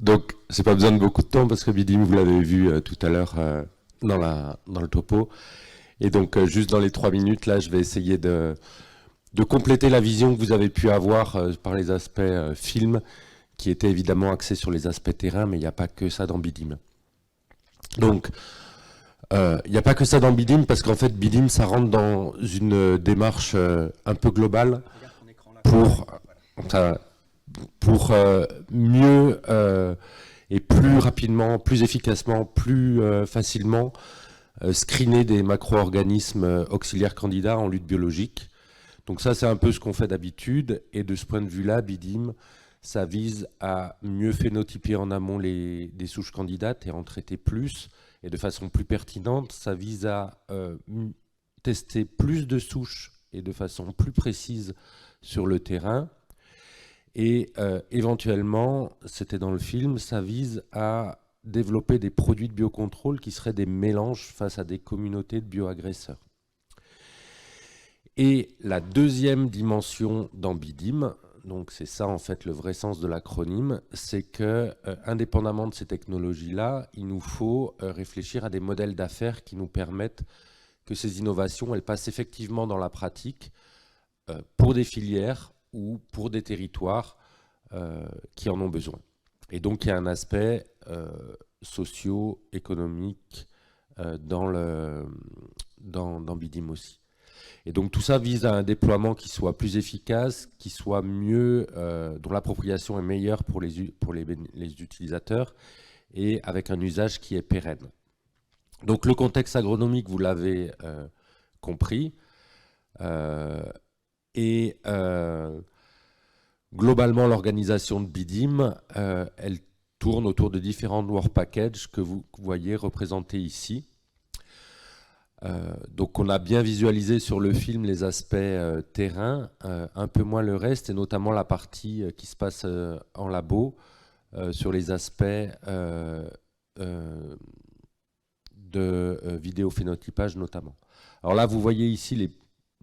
Donc, j'ai pas besoin de beaucoup de temps parce que Bidim, vous l'avez vu tout à l'heure dans le topo. Et donc, juste dans les 3 minutes, là, je vais essayer de compléter la vision que vous avez pu avoir par les aspects film, qui était évidemment axé sur les aspects terrain, mais il n'y a pas que ça dans Bidim. Donc, il n'y a pas que ça dans Bidim, parce qu'en fait, Bidim, ça rentre dans une démarche un peu globale pour mieux et plus rapidement, plus efficacement, plus facilement screener des macro-organismes auxiliaires candidats en lutte biologique. Donc ça, c'est un peu ce qu'on fait d'habitude. Et de ce point de vue-là, BIDIM, ça vise à mieux phénotyper en amont des souches candidates et en traiter plus. Et de façon plus pertinente, ça vise à tester plus de souches et de façon plus précise sur le terrain. Et éventuellement, c'était dans le film, ça vise à développer des produits de biocontrôle qui seraient des mélanges face à des communautés de bioagresseurs. Et la deuxième dimension dans BIDIM, donc c'est ça en fait le vrai sens de l'acronyme, c'est que indépendamment de ces technologies-là, il nous faut réfléchir à des modèles d'affaires qui nous permettent que ces innovations, elles passent effectivement dans la pratique pour des filières ou pour des territoires qui en ont besoin. Et donc il y a un aspect socio-économique dans BIDIM aussi. Et donc tout ça vise à un déploiement qui soit plus efficace, qui soit mieux, dont l'appropriation est meilleure pour les utilisateurs et avec un usage qui est pérenne. Donc le contexte agronomique, vous l'avez compris. Globalement, l'organisation de BIDIM, elle tourne autour de différents work packages que vous voyez représentés ici. Donc on a bien visualisé sur le film les aspects terrain, un peu moins le reste, et notamment la partie qui se passe en labo, sur les aspects de vidéophénotypage notamment. Alors là, vous voyez ici les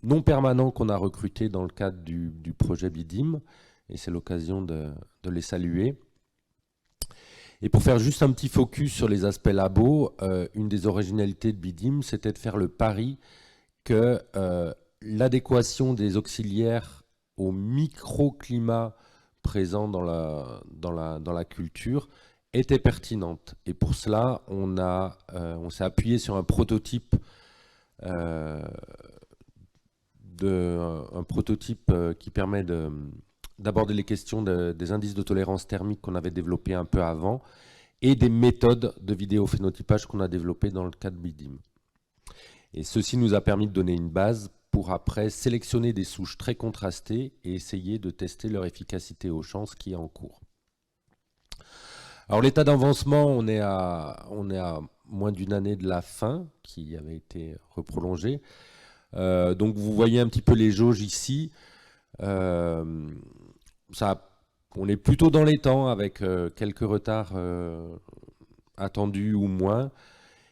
non permanents qu'on a recrutés dans le cadre du projet BIDIM, et c'est l'occasion de les saluer. Et pour faire juste un petit focus sur les aspects labo, une des originalités de BIDIM, c'était de faire le pari que l'adéquation des auxiliaires au microclimat présent dans la culture était pertinente. Et pour cela, on s'est appuyé sur un prototype qui permet d'aborder les questions des indices de tolérance thermique qu'on avait développés un peu avant et des méthodes de vidéophénotypage qu'on a développées dans le cadre BIDIM. Et ceci nous a permis de donner une base pour après sélectionner des souches très contrastées et essayer de tester leur efficacité aux champs, ce qui est en cours. Alors l'état d'avancement, on est à moins d'une année de la fin, qui avait été reprolongée. Donc vous voyez un petit peu les jauges ici. On est plutôt dans les temps avec quelques retards attendus ou moins,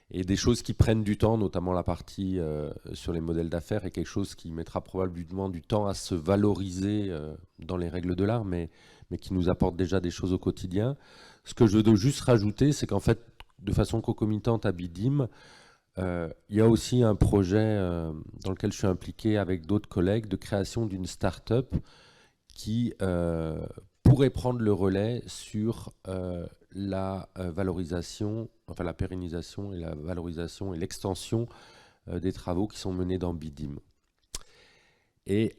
et des choses qui prennent du temps, notamment la partie sur les modèles d'affaires, est quelque chose qui mettra probablement du temps à se valoriser dans les règles de l'art, mais qui nous apporte déjà des choses au quotidien. Ce que je veux juste rajouter, c'est qu'en fait, de façon concomitante à BIDIM, il y a aussi un projet dans lequel je suis impliqué avec d'autres collègues de création d'une start-up qui pourrait prendre le relais sur la valorisation, enfin la pérennisation et la valorisation et l'extension des travaux qui sont menés dans BIDIM. Et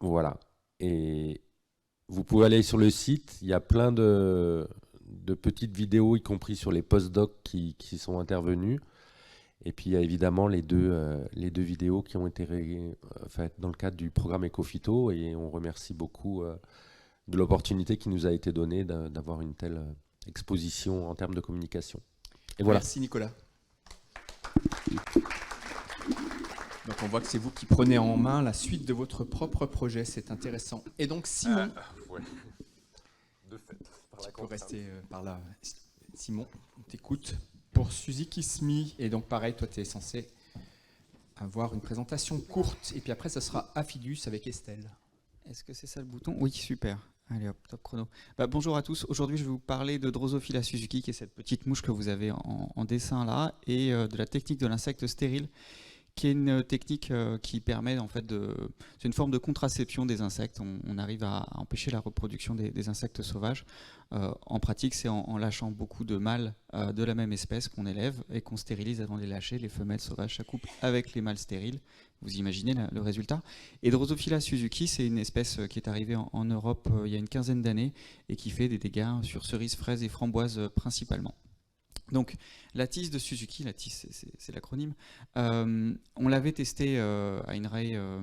voilà. Et vous pouvez aller sur le site, il y a plein de petites vidéos, y compris sur les post-docs qui sont intervenus. Et puis il y a évidemment les deux vidéos qui ont été faites dans le cadre du programme Ecophyto, et on remercie beaucoup de l'opportunité qui nous a été donnée d'avoir une telle exposition en termes de communication. Et voilà. Merci Nicolas. Donc on voit que c'est vous qui prenez en main la suite de votre propre projet, c'est intéressant. Et donc Simon, Ouais. De fait, tu peux rester par là. Simon, on t'écoute pour Suzy Kismi. Et donc pareil, toi tu es censé avoir une présentation courte, et puis après ça sera Affidus avec Estelle. Est-ce que c'est ça le bouton? Oui, super. Allez hop, top chrono. Bonjour à tous. Aujourd'hui, je vais vous parler de Drosophila suzuki, qui est cette petite mouche que vous avez en dessin là, et de la technique de l'insecte stérile, qui est une technique qui permet en fait c'est une forme de contraception des insectes. On arrive à empêcher la reproduction des insectes sauvages. En pratique, c'est en lâchant beaucoup de mâles de la même espèce qu'on élève et qu'on stérilise avant de les lâcher. Les femelles sauvages s'accouplent avec les mâles stériles. Vous imaginez le résultat. Et Drosophila suzuki, c'est une espèce qui est arrivée en Europe il y a une quinzaine d'années et qui fait des dégâts sur cerises, fraises et framboises principalement. Donc la tige de Suzuki, la tige c'est l'acronyme, on l'avait testé à INRAE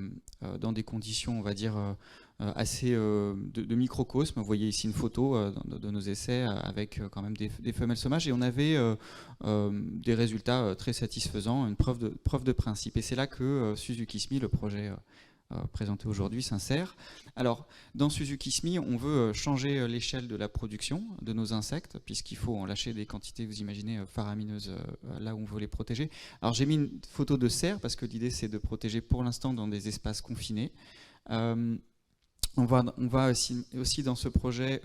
dans des conditions, on va dire, assez de microcosme. Vous voyez ici une photo de nos essais avec quand même des femelles sauvages, et on avait des résultats très satisfaisants, une preuve de principe. Et c'est là que Suzuki SMI, le projet présenté aujourd'hui, s'insère. Alors, dans Suzuki SMI, on veut changer l'échelle de la production de nos insectes, puisqu'il faut en lâcher des quantités, vous imaginez, faramineuses là où on veut les protéger. Alors, j'ai mis une photo de serre, parce que l'idée, c'est de protéger pour l'instant dans des espaces confinés. On va aussi dans ce projet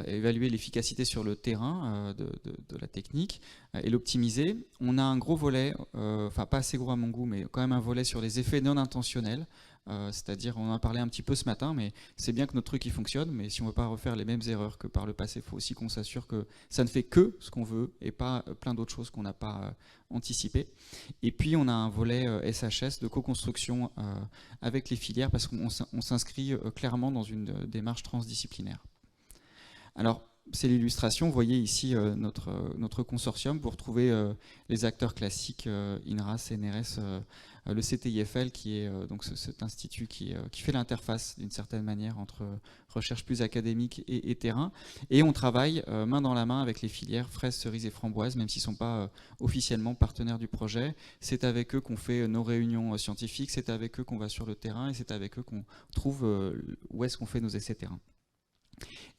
évaluer l'efficacité sur le terrain de la technique et l'optimiser. On a un gros volet, enfin pas assez gros à mon goût, mais quand même un volet sur les effets non intentionnels. C'est-à-dire, on en a parlé un petit peu ce matin, mais c'est bien que notre truc il fonctionne, mais si on ne veut pas refaire les mêmes erreurs que par le passé, il faut aussi qu'on s'assure que ça ne fait que ce qu'on veut et pas plein d'autres choses qu'on n'a pas anticipées. Et puis on a un volet SHS de co-construction avec les filières, parce qu'on s'inscrit clairement dans une démarche transdisciplinaire. Alors, c'est l'illustration. Vous voyez ici notre consortium. Vous retrouvez les acteurs classiques, INRA, CNRS, le CTIFL, qui est donc cet institut qui fait l'interface d'une certaine manière entre recherche plus académique et terrain. Et on travaille main dans la main avec les filières fraises, cerises et framboises, même s'ils ne sont pas officiellement partenaires du projet. C'est avec eux qu'on fait nos réunions scientifiques, c'est avec eux qu'on va sur le terrain, et c'est avec eux qu'on trouve où est-ce qu'on fait nos essais terrain.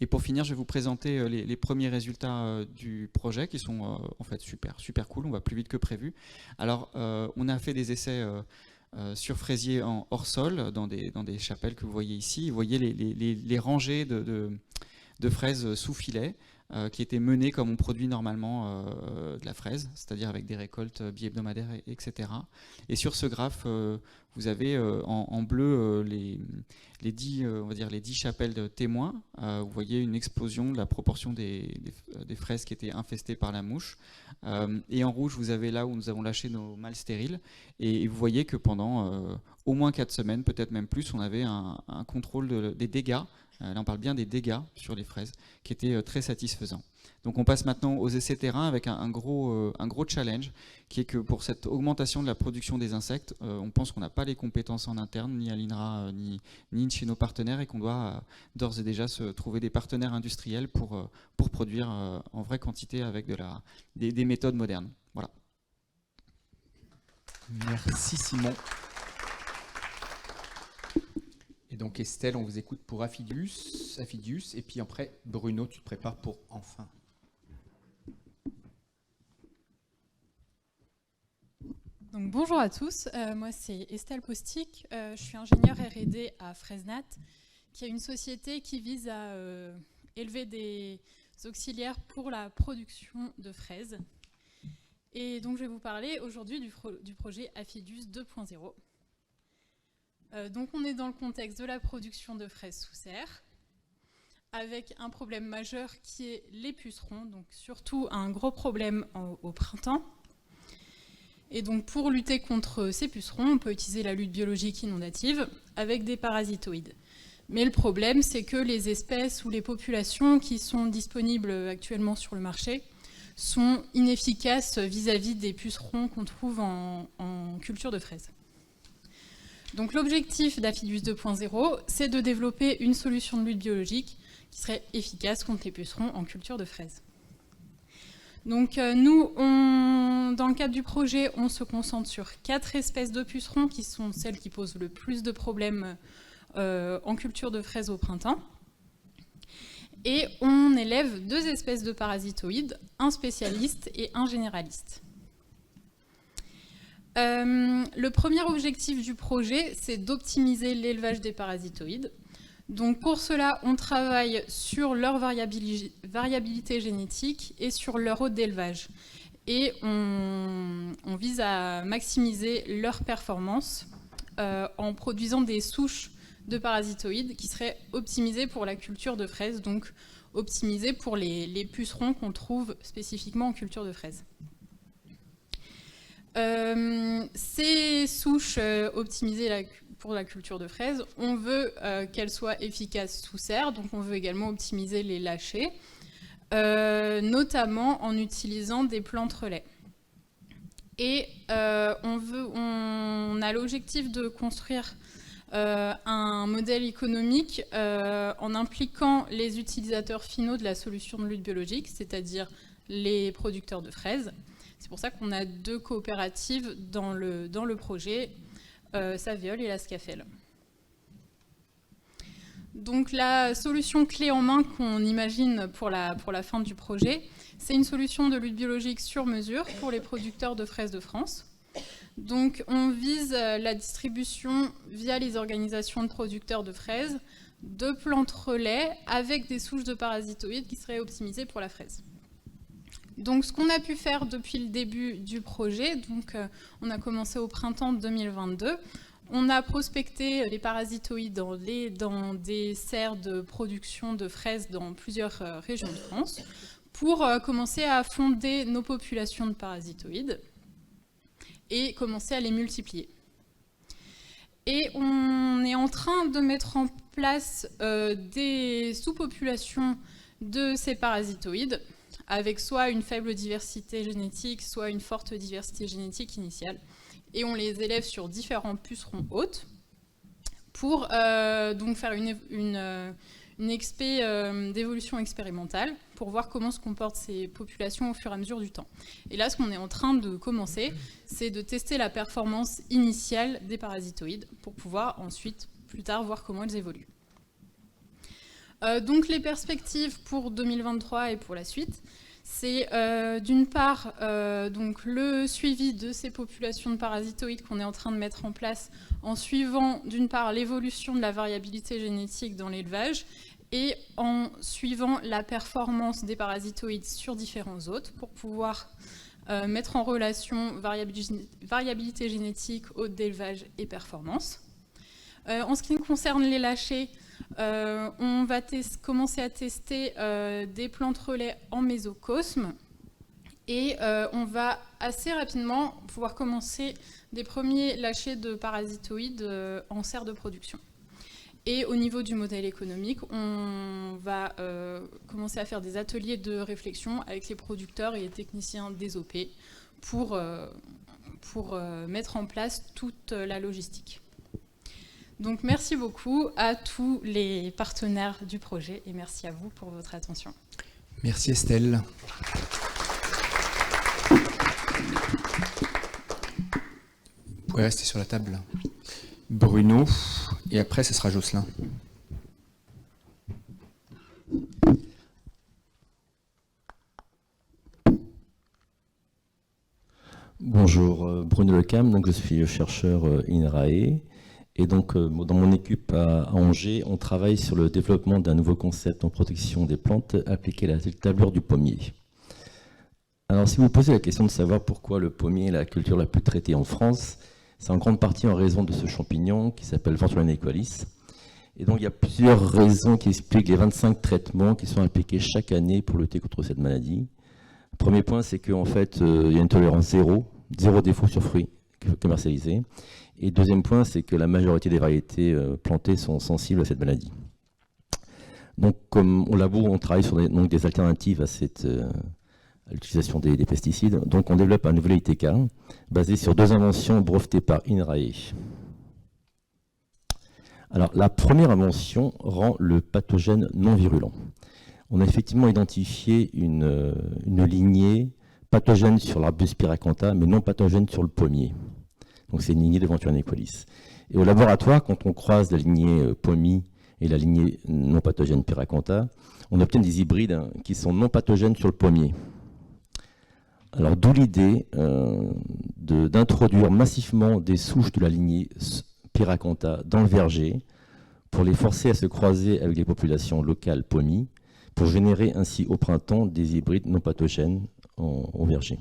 Et pour finir, je vais vous présenter les premiers résultats du projet, qui sont en fait super cool. On va plus vite que prévu. Alors, on a fait des essais sur fraisier en hors sol, dans des chapelles que vous voyez ici. Vous voyez les rangées de fraises sous filet, qui étaient menées comme on produit normalement de la fraise, c'est-à-dire avec des récoltes bi-hebdomadaires, etc. Et sur ce graphe, vous avez en bleu les 10 chapelles de témoins. Vous voyez une explosion de la proportion des fraises qui étaient infestées par la mouche. Et en rouge, vous avez là où nous avons lâché nos mâles stériles. Et vous voyez que pendant au moins 4 semaines, peut-être même plus, on avait un contrôle des dégâts. Là, on parle bien des dégâts sur les fraises, qui étaient très satisfaisants. Donc on passe maintenant aux essais terrain avec un gros challenge, qui est que pour cette augmentation de la production des insectes, on pense qu'on n'a pas les compétences en interne, ni à l'INRA, ni chez nos partenaires, et qu'on doit d'ores et déjà se trouver des partenaires industriels pour produire en vraie quantité avec des méthodes modernes. Voilà. Merci Simon. Et donc Estelle, on vous écoute pour Aphidius, et puis après Bruno, tu te prépares pour Enfin. Donc, bonjour à tous, moi c'est Estelle Postic, je suis ingénieure R&D à Fresnat, qui est une société qui vise à élever des auxiliaires pour la production de fraises. Et donc je vais vous parler aujourd'hui du projet Aphidius 2.0. Donc on est dans le contexte de la production de fraises sous serre, avec un problème majeur qui est les pucerons, donc surtout un gros problème au printemps. Et donc pour lutter contre ces pucerons, on peut utiliser la lutte biologique inondative avec des parasitoïdes. Mais le problème, c'est que les espèces ou les populations qui sont disponibles actuellement sur le marché sont inefficaces vis-à-vis des pucerons qu'on trouve en culture de fraises. Donc l'objectif d'Aphidius 2.0, c'est de développer une solution de lutte biologique qui serait efficace contre les pucerons en culture de fraises. Donc nous, dans le cadre du projet, on se concentre sur 4 espèces de pucerons qui sont celles qui posent le plus de problèmes en culture de fraises au printemps. Et on élève 2 espèces de parasitoïdes, un spécialiste et un généraliste. Le premier objectif du projet, c'est d'optimiser l'élevage des parasitoïdes. Donc pour cela, on travaille sur leur variabilité génétique et sur leur hôte d'élevage. Et on vise à maximiser leur performance en produisant des souches de parasitoïdes qui seraient optimisées pour la culture de fraises, donc optimisées pour les pucerons qu'on trouve spécifiquement en culture de fraises. Ces souches optimisées pour la culture de fraises, on veut qu'elles soient efficaces sous serre, donc on veut également optimiser les lâchers, notamment en utilisant des plantes relais. Et on a l'objectif de construire un modèle économique en impliquant les utilisateurs finaux de la solution de lutte biologique, c'est-à-dire les producteurs de fraises. C'est pour ça qu'on a 2 coopératives dans le projet, Saviol et la Scafel. Donc la solution clé en main qu'on imagine pour la fin du projet, c'est une solution de lutte biologique sur mesure pour les producteurs de fraises de France. Donc on vise la distribution via les organisations de producteurs de fraises de plantes relais avec des souches de parasitoïdes qui seraient optimisées pour la fraise. Donc ce qu'on a pu faire depuis le début du projet, donc on a commencé au printemps 2022, on a prospecté les parasitoïdes dans des serres de production de fraises dans plusieurs régions de France pour commencer à fonder nos populations de parasitoïdes et commencer à les multiplier. Et on est en train de mettre en place des sous-populations de ces parasitoïdes avec soit une faible diversité génétique, soit une forte diversité génétique initiale. Et on les élève sur différents pucerons hôtes pour donc faire une d'évolution expérimentale pour voir comment se comportent ces populations au fur et à mesure du temps. Et là, ce qu'on est en train de commencer, c'est de tester la performance initiale des parasitoïdes pour pouvoir ensuite, plus tard, voir comment elles évoluent. Donc les perspectives pour 2023 et pour la suite, c'est d'une part donc le suivi de ces populations de parasitoïdes qu'on est en train de mettre en place en suivant d'une part l'évolution de la variabilité génétique dans l'élevage et en suivant la performance des parasitoïdes sur différents hôtes pour pouvoir mettre en relation variabilité génétique, hôte d'élevage et performance. En ce qui concerne les lâchers, on va commencer à tester des plantes relais en mésocosme et on va assez rapidement pouvoir commencer des premiers lâchers de parasitoïdes en serre de production. Et au niveau du modèle économique, on va commencer à faire des ateliers de réflexion avec les producteurs et les techniciens des OP pour mettre en place toute la logistique. Donc merci beaucoup à tous les partenaires du projet et merci à vous pour votre attention. Merci Estelle. Vous pouvez rester sur la table. Bruno, et après ce sera Jocelyn. Bonjour, Bruno Lecam, donc je suis chercheur INRAE. Et donc, dans mon équipe à Angers, on travaille sur le développement d'un nouveau concept en protection des plantes appliqué à la tablure du pommier. Alors, si vous posez la question de savoir pourquoi le pommier est la culture la plus traitée en France, c'est en grande partie en raison de ce champignon qui s'appelle Venturina equalis. Et donc, il y a plusieurs raisons qui expliquent les 25 traitements qui sont appliqués chaque année pour lutter contre cette maladie. Le premier point, c'est qu'en fait, il y a une tolérance zéro défaut sur fruits commercialisés. Et deuxième point, c'est que la majorité des variétés plantées sont sensibles à cette maladie. Donc, comme au labo, on travaille sur des alternatives à l'utilisation des pesticides. Donc, on développe un nouvel ITK basé sur 2 inventions brevetées par INRAE. Alors, la première invention rend le pathogène non virulent. On a effectivement identifié une lignée pathogène sur l'Arbus pyracantha, mais non pathogène sur le pommier. Donc c'est une lignée de Venturina equalis. Et au laboratoire, quand on croise la lignée pommi et la lignée non pathogène pyracantha, on obtient des hybrides qui sont non pathogènes sur le pommier. Alors d'où l'idée d'introduire massivement des souches de la lignée pyracantha dans le verger pour les forcer à se croiser avec les populations locales pommies, pour générer ainsi au printemps des hybrides non pathogènes en verger.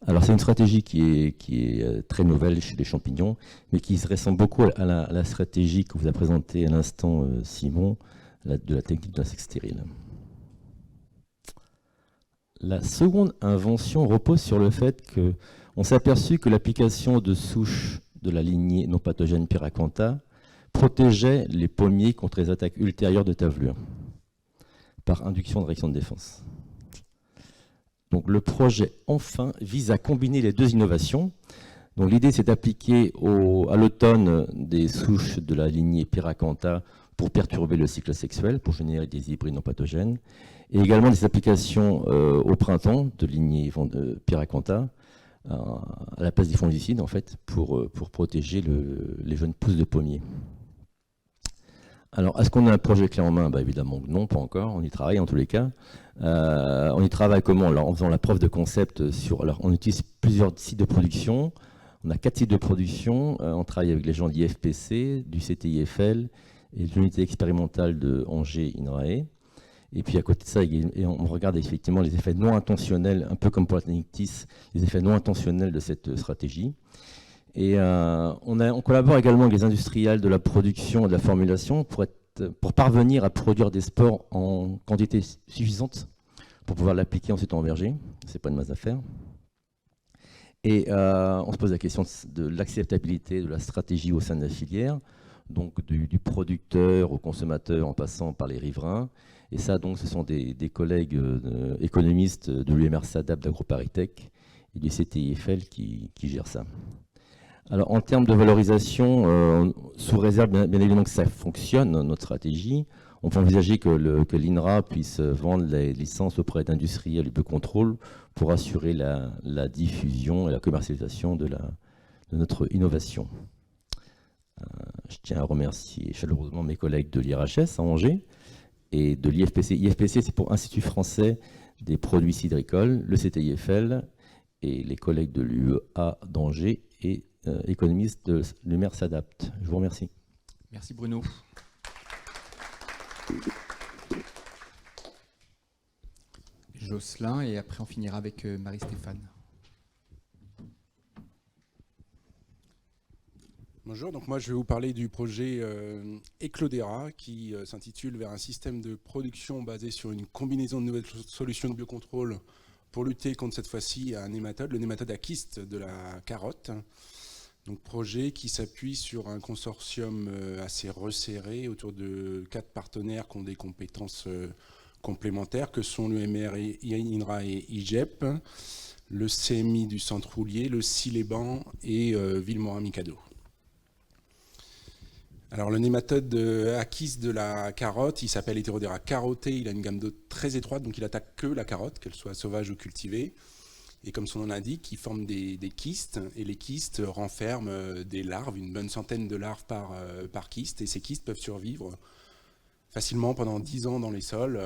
Alors c'est une stratégie qui est très nouvelle chez les champignons, mais qui se ressemble beaucoup à la stratégie que vous a présentée à l'instant Simon, de la technique de l'insecte stérile. La seconde invention repose sur le fait qu'on s'est aperçu que l'application de souches de la lignée non pathogène Pyracantha protégeait les pommiers contre les attaques ultérieures de tavelure par induction de réaction de défense. Donc le projet, enfin, vise à combiner les deux innovations. Donc l'idée, c'est d'appliquer à l'automne des souches de la lignée Pyracantha pour perturber le cycle sexuel, pour générer des hybrides non pathogènes, et également des applications au printemps de lignée Pyracantha, à la place des fongicides, en fait, pour protéger les jeunes pousses de pommiers. Alors, est-ce qu'on a un projet clé en main? Évidemment non, pas encore. On y travaille en tous les cas. On y travaille comment? Alors, en faisant la preuve de concept alors, on utilise plusieurs sites de production. On a 4 sites de production. On travaille avec les gens de l'IFPC, du CTIFL et de l'unité expérimentale de Angers INRAE. Et puis à côté de ça, on regarde effectivement les effets non intentionnels, un peu comme pour la technique, les effets non intentionnels de cette stratégie. Et on collabore également avec les industriels de la production et de la formulation pour parvenir à produire des spores en quantité suffisante pour pouvoir l'appliquer ensuite en verger. Ce n'est pas une masse à faire. Et on se pose la question de l'acceptabilité de la stratégie au sein de la filière, donc du producteur au consommateur en passant par les riverains. Et ça, donc, ce sont des collègues économistes de l'UMR SADAP d'AgroParisTech et du CTIFL qui gèrent ça. Alors, en termes de valorisation, sous réserve bien évidemment que ça fonctionne, notre stratégie, on peut envisager que l'INRA puisse vendre les licences auprès d'industriels du biocontrôle pour assurer la diffusion et la commercialisation de notre innovation. Je tiens à remercier chaleureusement mes collègues de l'IRHS à Angers et de l'IFPC. IFPC, c'est pour Institut français des produits cidricoles, le CTIFL et les collègues de l'UEA d'Angers et économistes de l'UMR s'adapte. Je vous remercie. Merci Bruno. Jocelyn, et après on finira avec Marie-Stéphane. Bonjour, donc moi je vais vous parler du projet Eclodera qui s'intitule Vers un système de production basé sur une combinaison de nouvelles solutions de biocontrôle pour lutter contre cette fois-ci un nématode, le nématode à kyste de la carotte. Donc projet qui s'appuie sur un consortium assez resserré autour de 4 partenaires qui ont des compétences complémentaires que sont l'UMR, INRA et IGEP, le CMI du Centre Roulier, le Cileban et Villemorin-Mikado. Alors le nématode à kyste de la carotte, il s'appelle Heterodera carotté, il a une gamme d'hôtes très étroite, donc il attaque que la carotte, qu'elle soit sauvage ou cultivée. Et comme son nom l'indique, il forme des kystes, et les kystes renferment des larves, une bonne centaine de larves par kyste, et ces kystes peuvent survivre facilement pendant 10 ans dans les sols,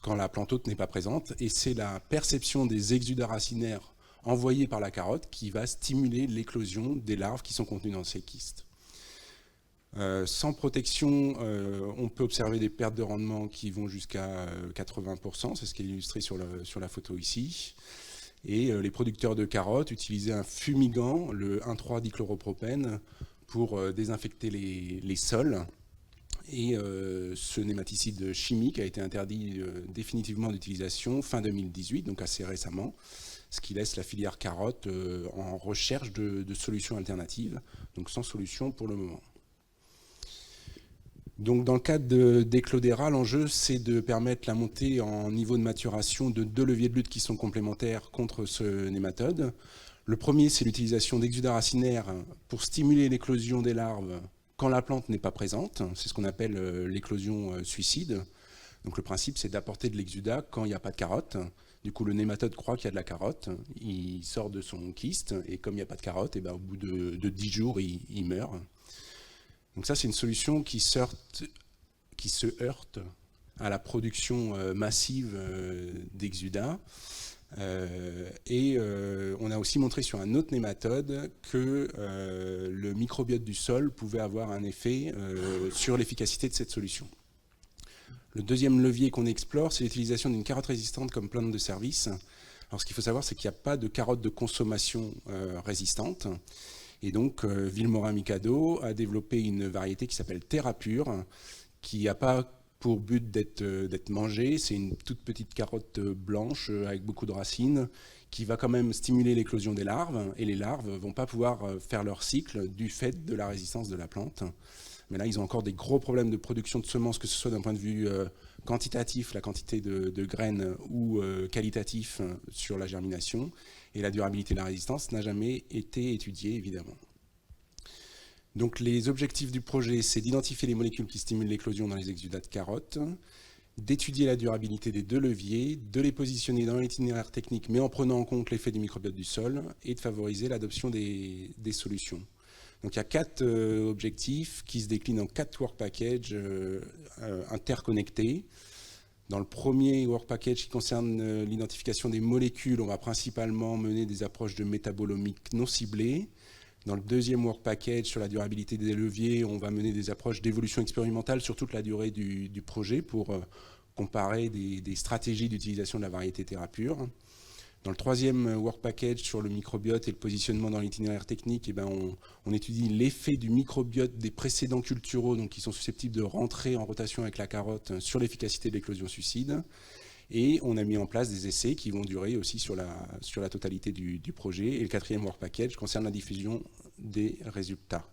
quand la plante hôte n'est pas présente, et c'est la perception des exudats racinaires envoyés par la carotte qui va stimuler l'éclosion des larves qui sont contenues dans ces kystes. Sans protection, on peut observer des pertes de rendement qui vont jusqu'à 80%, c'est ce qui est illustré sur la photo ici. Et les producteurs de carottes utilisaient un fumigant, le 1,3-dichloropropène, pour désinfecter les sols. Et ce nématicide chimique a été interdit définitivement d'utilisation fin 2018, donc assez récemment, ce qui laisse la filière carotte en recherche de solutions alternatives, donc sans solution pour le moment. Donc dans le cadre d'Eclodera, l'enjeu c'est de permettre la montée en niveau de maturation de 2 leviers de lutte qui sont complémentaires contre ce nématode. Le premier, c'est l'utilisation d'exudats racinaires pour stimuler l'éclosion des larves quand la plante n'est pas présente. C'est ce qu'on appelle l'éclosion suicide. Donc le principe, c'est d'apporter de l'exudat quand il n'y a pas de carotte. Du coup, le nématode croit qu'il y a de la carotte, il sort de son kyste, et comme il n'y a pas de carotte, et au bout de 10 jours, il meurt. Donc ça, c'est une solution qui se heurte à la production massive d'exudats. On a aussi montré sur un autre nématode que le microbiote du sol pouvait avoir un effet sur l'efficacité de cette solution. Le deuxième levier qu'on explore, c'est l'utilisation d'une carotte résistante comme plante de service. Alors ce qu'il faut savoir, c'est qu'il n'y a pas de carotte de consommation résistante. Et donc Villemorin-Mikado a développé une variété qui s'appelle Terra Pure, qui n'a pas pour but d'être mangée. C'est une toute petite carotte blanche avec beaucoup de racines qui va quand même stimuler l'éclosion des larves. Et les larves ne vont pas pouvoir faire leur cycle du fait de la résistance de la plante. Mais là, ils ont encore des gros problèmes de production de semences, que ce soit d'un point de vue quantitatif, la quantité de graines, ou qualitatif sur la germination. Et la durabilité de la résistance n'a jamais été étudiée, évidemment. Donc les objectifs du projet, c'est d'identifier les molécules qui stimulent l'éclosion dans les exudats de carottes, d'étudier la durabilité des deux leviers, de les positionner dans l'itinéraire technique, mais en prenant en compte l'effet du microbiote du sol, et de favoriser l'adoption des solutions. Donc il y a 4 objectifs qui se déclinent en 4 work packages interconnectés. Dans le premier work package qui concerne l'identification des molécules, on va principalement mener des approches de métabolomique non ciblées. Dans le deuxième work package sur la durabilité des leviers, on va mener des approches d'évolution expérimentale sur toute la durée du projet pour comparer des stratégies d'utilisation de la variété Terra Pure. Dans le troisième work package sur le microbiote et le positionnement dans l'itinéraire technique, on étudie l'effet du microbiote des précédents culturaux, donc qui sont susceptibles de rentrer en rotation avec la carotte sur l'efficacité de l'éclosion suicide. Et on a mis en place des essais qui vont durer aussi sur la totalité du projet. Et le quatrième work package concerne la diffusion des résultats.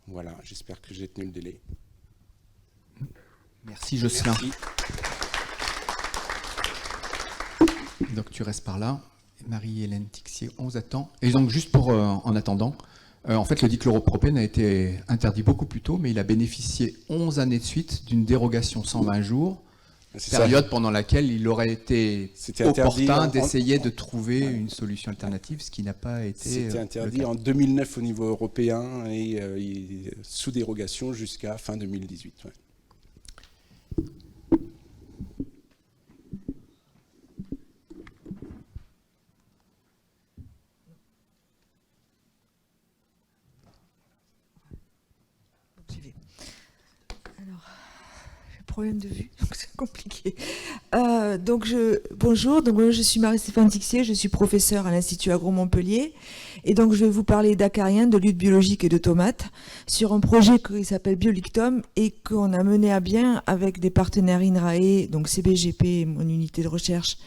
Voilà, j'espère que j'ai tenu le délai. Merci Jocelyn. Merci. Donc tu restes par là. Marie-Hélène Tixier, on vous attend. Et donc juste pour en attendant, en fait le dichloropropène a été interdit beaucoup plus tôt, mais il a bénéficié 11 années de suite d'une dérogation 120 jours, période pendant laquelle il aurait été opportun d'essayer de trouver une solution alternative, ce qui n'a pas été C'était interdit en 2009 au niveau européen et sous dérogation jusqu'à fin 2018. Ouais. Problème de vue, donc c'est compliqué. Bonjour, je suis Marie-Stéphane Tixier, je suis professeure à l'Institut Agro-Montpellier et donc je vais vous parler d'acariens, de lutte biologique et de tomates sur un projet qui s'appelle Biolictum et qu'on a mené à bien avec des partenaires INRAE, donc CBGP, mon unité de recherche,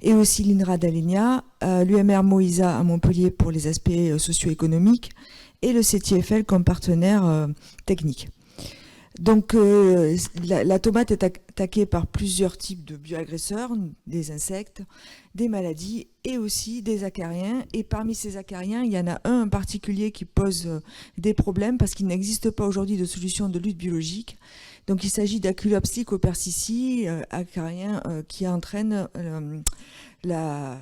et aussi l'INRA d'Alenia, l'UMR Moïsa à Montpellier pour les aspects socio-économiques et le CTFL comme partenaire technique. Donc la tomate est attaquée par plusieurs types de bioagresseurs, des insectes, des maladies et aussi des acariens. Et parmi ces acariens, il y en a un en particulier qui pose des problèmes parce qu'il n'existe pas aujourd'hui de solution de lutte biologique. Donc il s'agit d'Aculopsis copercici, acarien qui entraîne la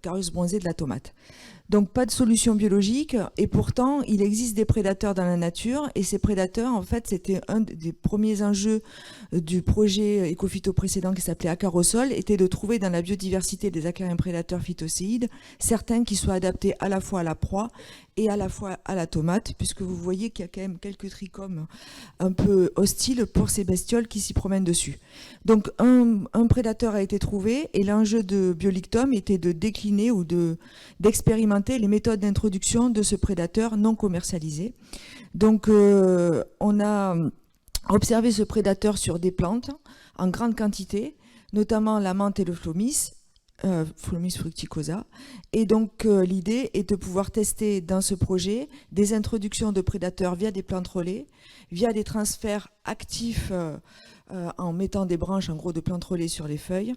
carieuse bronzée de la tomate. Donc pas de solution biologique et pourtant il existe des prédateurs dans la nature et ces prédateurs en fait c'était un des premiers enjeux du projet Ecophyto précédent qui s'appelait Acarosol, était de trouver dans la biodiversité des acariens prédateurs phytocéides certains qui soient adaptés à la fois à la proie et à la fois à la tomate, puisque vous voyez qu'il y a quand même quelques trichomes un peu hostiles pour ces bestioles qui s'y promènent dessus. Donc un prédateur a été trouvé et l'enjeu de Biolictum était de décliner ou d'expérimenter les méthodes d'introduction de ce prédateur non commercialisé. Donc on a observé ce prédateur sur des plantes en grande quantité, notamment la menthe et le phlomis, Phlomis fructicosa. Et donc l'idée est de pouvoir tester dans ce projet des introductions de prédateurs via des plantes relais, via des transferts actifs en mettant des branches en gros de plantes relais sur les feuilles,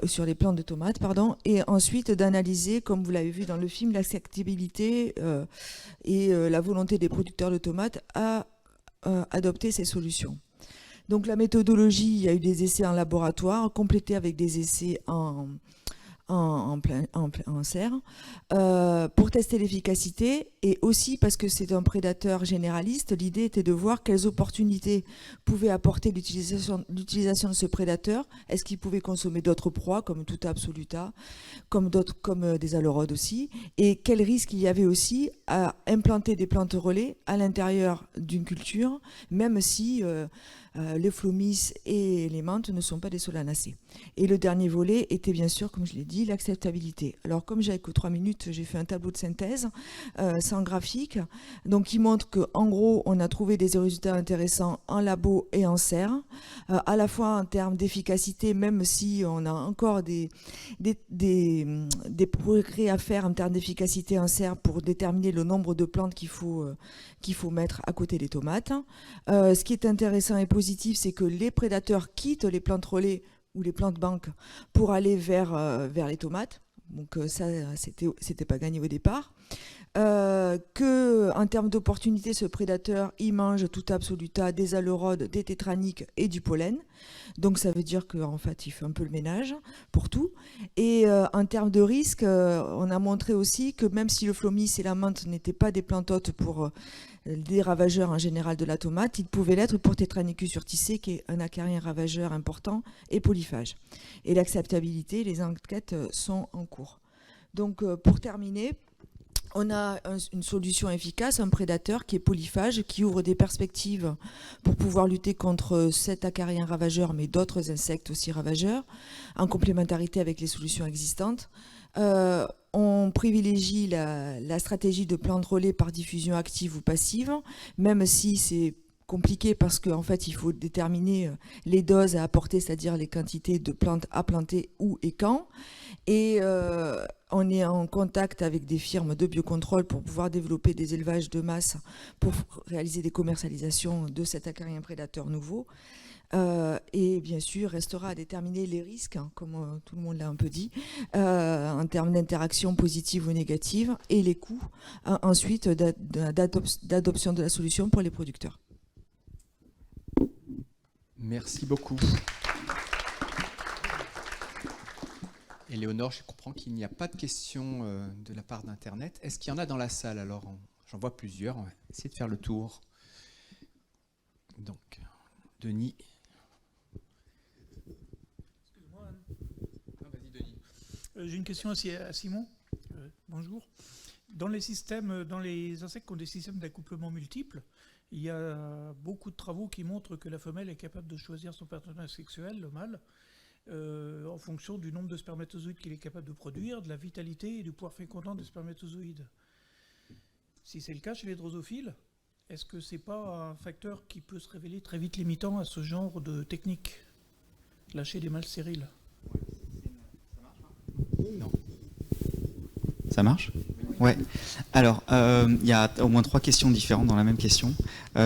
sur les plantes de tomates, pardon, et ensuite d'analyser, comme vous l'avez vu dans le film, l'acceptabilité et la volonté des producteurs de tomates à adopter ces solutions. Donc la méthodologie, il y a eu des essais en laboratoire, complétés avec des essais en en serre, pour tester l'efficacité, et aussi parce que c'est un prédateur généraliste. L'idée était de voir quelles opportunités pouvait apporter l'utilisation de ce prédateur. Est-ce qu'il pouvait consommer d'autres proies comme Tuta absoluta, comme des aleurodes aussi, et quel risque il y avait aussi à implanter des plantes relais à l'intérieur d'une culture, même si les phlomis et les menthes ne sont pas des solanacées. Et le dernier volet était bien sûr, comme je l'ai dit, l'acceptabilité. Alors comme j'avais que 3 minutes, j'ai fait un tableau de synthèse sans graphique, donc qui montre qu'en gros, on a trouvé des résultats intéressants en labo et en serre, à la fois en termes d'efficacité, même si on a encore des progrès à faire en termes d'efficacité en serre pour déterminer le nombre de plantes qu'il faut mettre à côté des tomates. Ce qui est intéressant et positif, c'est que les prédateurs quittent les plantes relais ou les plantes banques pour aller vers les tomates. Donc ça, c'était pas gagné au départ. Que en termes d'opportunités, ce prédateur, il mange Tuta absoluta, des aleurodes, des tétraniques et du pollen. Donc ça veut dire qu'en fait, il fait un peu le ménage pour tout. Et en termes de risque, on a montré aussi que même si le phlomis et la menthe n'étaient pas des plantes hôtes pour des ravageurs en général de la tomate, ils pouvaient l'être pour Tetranicus urticé, qui est un acarien ravageur important et polyphage. Et l'acceptabilité, les enquêtes sont en cours. Donc pour terminer, on a une solution efficace, un prédateur qui est polyphage, qui ouvre des perspectives pour pouvoir lutter contre cet acarien ravageur, mais d'autres insectes aussi ravageurs, en complémentarité avec les solutions existantes. On privilégie la stratégie de plantes relais par diffusion active ou passive, même si c'est compliqué parce qu'en fait, il faut déterminer les doses à apporter, c'est-à-dire les quantités de plantes à planter où et quand. Et on est en contact avec des firmes de biocontrôle pour pouvoir développer des élevages de masse pour réaliser des commercialisations de cet acarien prédateur nouveau. Et bien sûr, restera à déterminer les risques, hein, comme tout le monde l'a un peu dit, en termes d'interaction positive ou négative, et les coûts ensuite d'adoption de la solution pour les producteurs. Merci beaucoup. Éléonore, je comprends qu'il n'y a pas de questions de la part d'Internet. Est-ce qu'il y en a dans la salle? Alors, j'en vois plusieurs. On va essayer de faire le tour. Donc, Denis. Excuse-moi. Vas-y, Denis. J'ai une question aussi à Simon. Bonjour. Dans les insectes qui ont des systèmes d'accouplement multiples, il y a beaucoup de travaux qui montrent que la femelle est capable de choisir son partenaire sexuel, le mâle, en fonction du nombre de spermatozoïdes qu'il est capable de produire, de la vitalité et du pouvoir fécondant des spermatozoïdes. Si c'est le cas chez les drosophiles, est-ce que c'est pas un facteur qui peut se révéler très vite limitant à ce genre de technique, lâcher des mâles stériles? Non. Ça marche ? Ouais. Alors, il y a au moins 3 questions différentes dans la même question.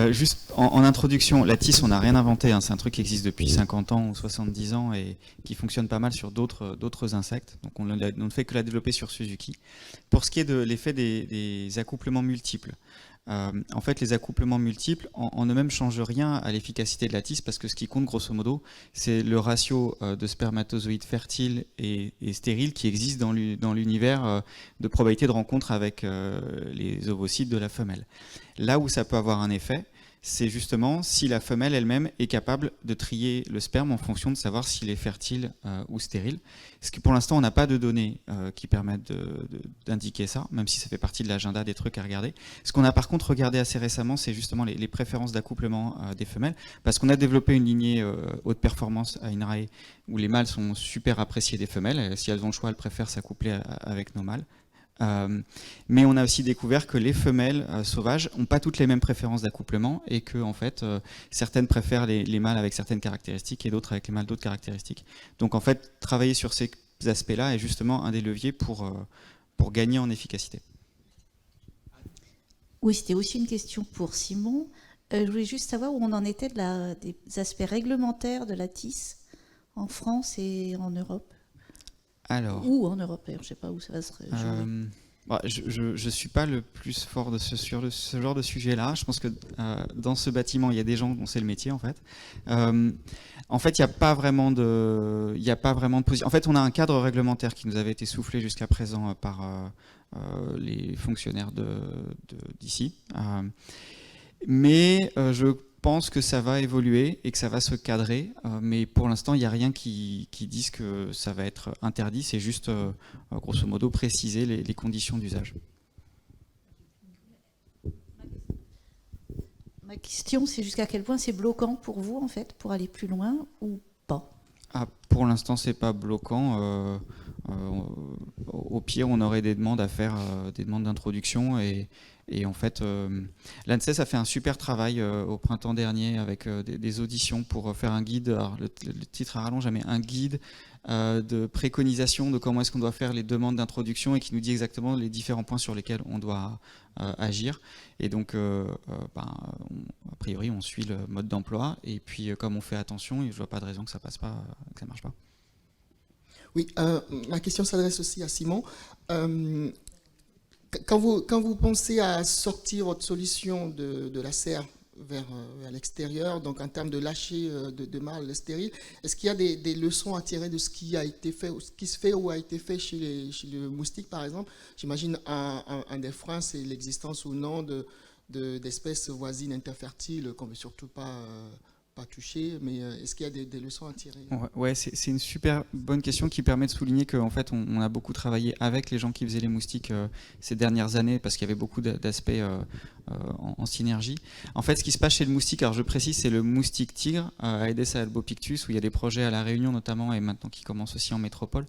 Juste en introduction, la tisse, on n'a rien inventé. Hein, c'est un truc qui existe depuis 50 ans ou 70 ans et qui fonctionne pas mal sur d'autres insectes. Donc, on ne fait que la développer sur Suzuki. Pour ce qui est de l'effet des accouplements multiples, en fait, les accouplements multiples en eux-mêmes ne changent rien à l'efficacité de la tisse parce que ce qui compte grosso modo, c'est le ratio de spermatozoïdes fertiles et stériles qui existe dans l'univers de probabilité de rencontre avec les ovocytes de la femelle. Là où ça peut avoir un effet, c'est justement si la femelle elle-même est capable de trier le sperme en fonction de savoir s'il est fertile ou stérile. Ce que pour l'instant, on n'a pas de données qui permettent d'indiquer ça, même si ça fait partie de l'agenda des trucs à regarder. Ce qu'on a par contre regardé assez récemment, c'est justement les préférences d'accouplement des femelles, parce qu'on a développé une lignée haute performance à INRAE où les mâles sont super appréciés des femelles. Si elles ont le choix, elles préfèrent s'accoupler avec nos mâles. Mais on a aussi découvert que les femelles sauvages n'ont pas toutes les mêmes préférences d'accouplement et que en fait, certaines préfèrent les mâles avec certaines caractéristiques et d'autres avec les mâles d'autres caractéristiques. Donc en fait, travailler sur ces aspects-là est justement un des leviers pour gagner en efficacité. Oui, c'était aussi une question pour Simon. Je voulais juste savoir où on en était des aspects réglementaires de la tisse en France et en Europe. Alors, ou en Europe, je ne sais pas où ça va se jouer. Je ne suis pas le plus fort sur ce genre de sujet-là. Je pense que dans ce bâtiment, il y a des gens dont c'est le métier, en fait. En fait, il n'y a pas vraiment de position. En fait, on a un cadre réglementaire qui nous avait été soufflé jusqu'à présent par les fonctionnaires d'ici. Mais je pense que ça va évoluer et que ça va se cadrer, mais pour l'instant, il n'y a rien qui dise que ça va être interdit, c'est juste, grosso modo, préciser les conditions d'usage. Ma question, c'est jusqu'à quel point c'est bloquant pour vous, en fait, pour aller plus loin ou pas? Pour l'instant, c'est pas bloquant. Au pire, on aurait des demandes à faire, des demandes d'introduction. Et en fait, l'ANSES a fait un super travail au printemps dernier avec des auditions pour faire un guide. Alors, le titre à rallonge, mais un guide de préconisation de comment est-ce qu'on doit faire les demandes d'introduction et qui nous dit exactement les différents points sur lesquels on doit agir. Et donc, a priori, on suit le mode d'emploi. Et puis, comme on fait attention, je ne vois pas de raison que ça passe pas, que ça marche pas. Oui, ma question s'adresse aussi à Simon. Quand vous pensez à sortir votre solution de la serre vers l'extérieur, donc en termes de lâcher de mâles stériles, est-ce qu'il y a des leçons à tirer de ce qui a été fait, ou ce qui se fait ou a été fait chez le moustique, par exemple? J'imagine un des freins, c'est l'existence ou non d'espèces voisines interfertiles qu'on ne veut surtout pas toucher, mais est-ce qu'il y a des leçons à tirer? Ouais, c'est une super bonne question qui permet de souligner qu'en fait, on a beaucoup travaillé avec les gens qui faisaient les moustiques ces dernières années, parce qu'il y avait beaucoup d'aspects en synergie. En fait, ce qui se passe chez le moustique, alors je précise, c'est le moustique tigre, Aedes albopictus, où il y a des projets à La Réunion notamment, et maintenant qui commencent aussi en métropole,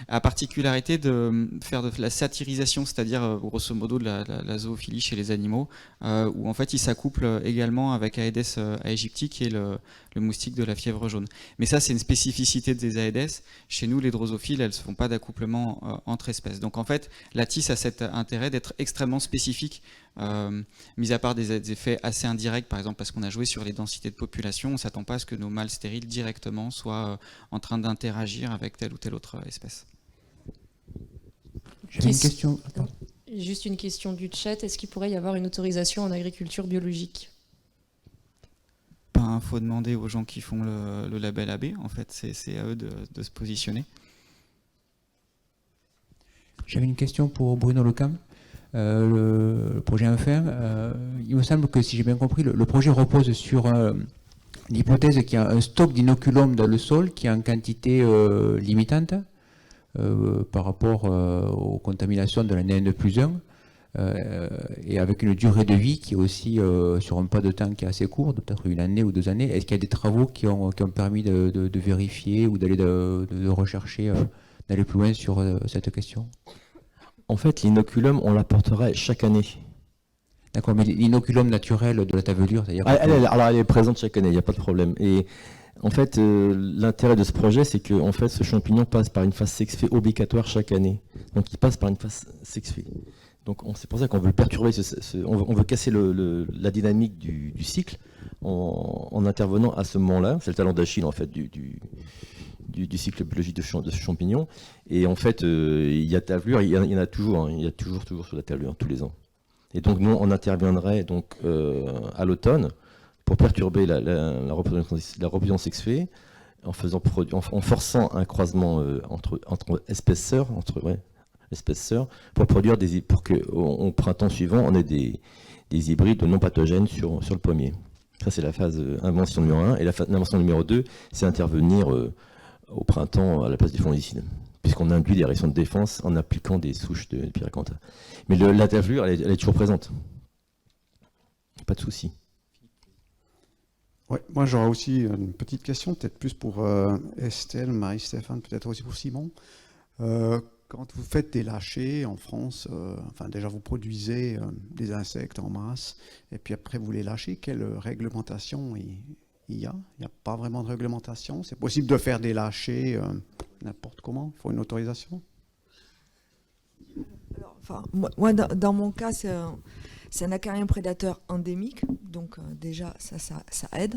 a particularité de faire de la satirisation, c'est-à-dire grosso modo de la zoophilie chez les animaux, où en fait, il s'accouple également avec Aedes aegypti, qui est le moustique de la fièvre jaune. Mais ça, c'est une spécificité des Aedes. Chez nous, les drosophiles, elles ne font pas d'accouplement entre espèces. Donc en fait, la tige a cet intérêt d'être extrêmement spécifique, mis à part des effets assez indirects, par exemple parce qu'on a joué sur les densités de population, on ne s'attend pas à ce que nos mâles stériles directement soient en train d'interagir avec telle ou telle autre espèce. J'ai une question. Juste une question du chat. Est-ce qu'il pourrait y avoir une autorisation en agriculture biologique? Il faut demander aux gens qui font le label AB, en fait, c'est à eux de se positionner. J'avais une question pour Bruno Lecam. Le projet Infin, il me semble que si j'ai bien compris, le projet repose sur l'hypothèse qu'il y a un stock d'inoculum dans le sol qui est en quantité limitante par rapport aux contaminations de l'année N+1. Et avec une durée de vie qui est aussi sur un pas de temps qui est assez court, de peut-être 1 année ou 2 années. Est-ce qu'il y a des travaux qui ont permis de vérifier ou d'aller de rechercher, d'aller plus loin sur cette question? En fait, l'inoculum, on l'apportera chaque année. D'accord, mais l'inoculum naturel de la tavelure, c'est-à-dire... Alors elle est présente chaque année, il n'y a pas de problème. Et en fait, l'intérêt de ce projet, c'est que en fait, ce champignon passe par une phase sexuée obligatoire chaque année. Donc il passe par une phase sexuée. Donc c'est pour ça qu'on veut le perturber, on veut casser la dynamique du cycle en intervenant à ce moment-là. C'est le talon d'Achille en fait du cycle biologique de ce champignon. Et en fait, il y a tavelure, il y en a toujours, il y a toujours sur la tavelure tous les ans. Et donc nous, on interviendrait donc à l'automne pour perturber la reproduction sexuée en forçant un croisement entre espèces sœurs, pour produire pour qu'au printemps suivant, on ait des hybrides non pathogènes sur le pommier. Ça, c'est la phase invention numéro 1. Et l'invention numéro 2, c'est intervenir au printemps à la place des fongicides, puisqu'on induit des réactions de défense en appliquant des souches de Pyracantha. Mais la tavelure, elle est toujours présente. Pas de souci. Ouais, moi, j'aurais aussi une petite question, peut-être plus pour Estelle, Marie-Stéphane, peut-être aussi pour Simon. Quand vous faites des lâchers en France, déjà vous produisez des insectes en masse, et puis après vous les lâchez, quelle réglementation il y a? Il n'y a pas vraiment de réglementation? C'est possible de faire des lâchers n'importe comment? Il faut une autorisation? Alors, moi, dans mon cas, C'est un acarien prédateur endémique, donc déjà ça aide.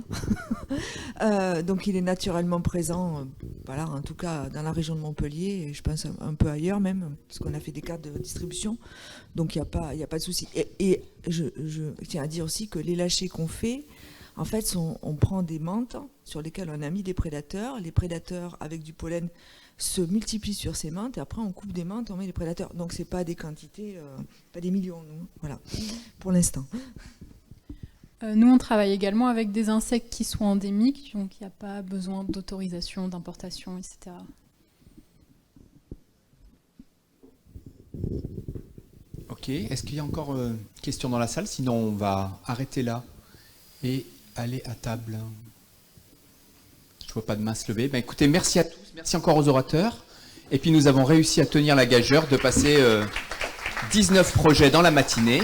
Donc il est naturellement présent, voilà, en tout cas dans la région de Montpellier, et je pense un peu ailleurs même, parce qu'on a fait des cartes de distribution, donc il n'y a pas de souci. Et je tiens à dire aussi que les lâchers qu'on fait, en fait, on prend des mantes sur lesquelles on a mis des prédateurs. Les prédateurs, avec du pollen, se multiplient sur ces mantes. Et après, on coupe des mantes, on met les prédateurs. Donc, ce n'est pas des quantités, pas des millions, nous. Voilà, pour l'instant. Nous, on travaille également avec des insectes qui sont endémiques. Donc, il n'y a pas besoin d'autorisation, d'importation, etc. Ok, est-ce qu'il y a encore questions dans la salle? Sinon, on va arrêter là et aller à table. Je ne vois pas de main se lever. Ben, écoutez, merci à tous, merci encore aux orateurs. Et puis nous avons réussi à tenir la gageure de passer 19 projets dans la matinée.